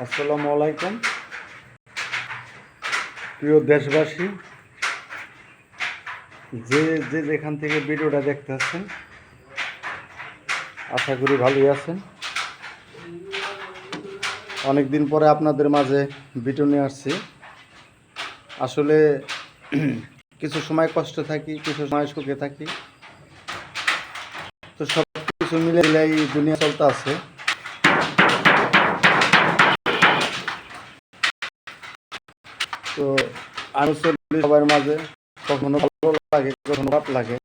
আসসালামু আলাইকুম প্রিয় দেশবাসী, যে যেখান থেকে ভিডিওটা দেখতে আছেন আশা করি ভালোই আছেন। অনেক দিন পরে আপনাদের মাঝে ভিডিও নিয়ে আসছি। আসলে কিছু সময় কষ্ট থাকি, কিছু সময় সুখে থাকি, তো সব কিছু মিলে এই দুনিয়া চলতে আছে। তো আমি চলি সবার মাঝে, কখনো ভালো লাগে কখনো খারাপ লাগে।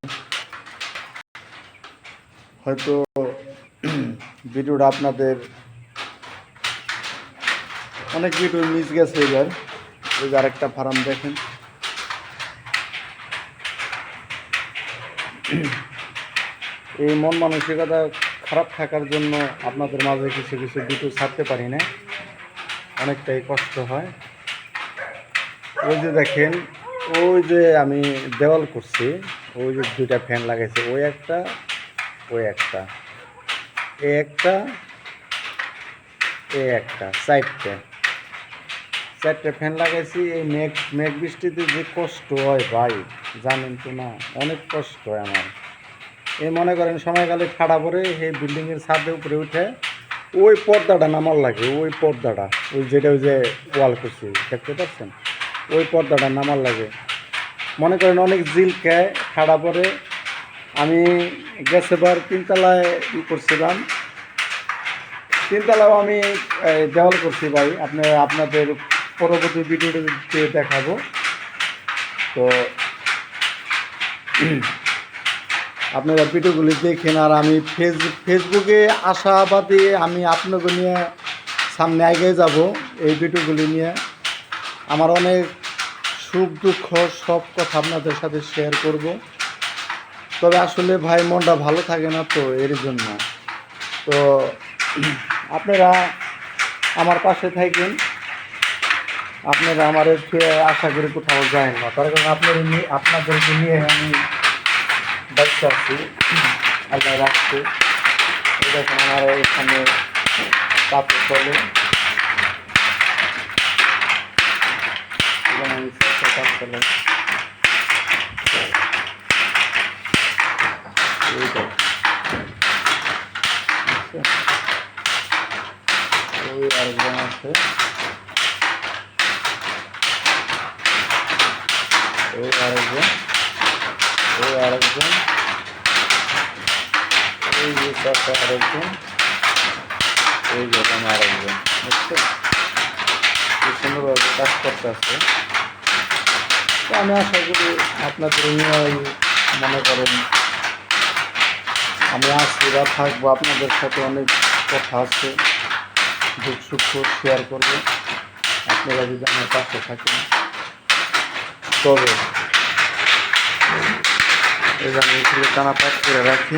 হয়তো ভিডিওটা আপনাদের অনেক ভিডিও মিস গেছে। এবার ওই যে আরেকটা ফার্ম দেখেন, এই মন মানসিকতা খারাপ থাকার জন্য আপনাদের মাঝে কিছু কিছু ভিডিও ছাড়তে পারি না, অনেকটাই কষ্ট হয়। ওই যে দেখেন, ওই যে আমি দেওয়াল করছি, ওই যে দুইটা ফ্যান লাগাইছে, ওই একটা ওই একটা এই একটা এই একটা চারটে ফ্যান লাগাইছি। এই মেঘ বৃষ্টিতে যে কষ্ট হয় ভাই, জানেন তো না, অনেক কষ্ট হয় আমার। এই মনে করেন সময়কালে ঠাড়া পরে এই বিল্ডিংয়ের ছাদে উপরে উঠে ওই পর্দাটা নামার লাগে, ওই পর্দাটা, ওই যেটা ওই যে ওয়াল করছি দেখতে পাচ্ছেন, ওই পর্দাটা নামার লাগে। মনে করেন অনেক জিলকায় ঠাড়া পরে। আমি গেছেবার তিনতলায় করছিলাম, তিনতলাও আমি দেওয়াল করছি ভাই। আপনাদের পরবর্তী ভিডিওতে দেখাবো। তো আপনারা ভিডিওগুলি দেখেন। আর আমি ফেসবুকে আশাবাদী, আমি আপনাকে নিয়ে সামনে এগিয়ে যাব। এই ভিডিওগুলি নিয়ে আমার অনেক সুখ দুঃখ সব কথা আপনাদের সাথে শেয়ার করব। তবে আসলে ভাই মনটা ভালো থাকে না, তো এর জন্য। তো আপনারা আমার পাশে থাকেন, আপনারা আমার আশা করি কোথাও যায় না, তার কারণ আপনাদেরকে নিয়ে আমি ব্যস্ত আছি। আল্লাহ রাখছে। দেখেন আমার এখানে কাপড় চলে, আমি কাজ চলে। ওই আরেকজন আছে, ওই আরেকজন, ওই আরেকজন, এই যে পাশে আরেকজন, এই যে আরেকজন, বুঝছো? খুব সুন্দরভাবে কাজ করতে আছে। তো আমি আশা করি আপনাদের নিয়ে মনে করেন আমি আসছি বা থাকবো, আপনাদের সাথে অনেক কথা আছে, দুঃখ সুখ শেয়ার করবো। আপনারা যদি আমার পাশে থাকেন, তবে এই যে আমি টানা পাক করে রাখি।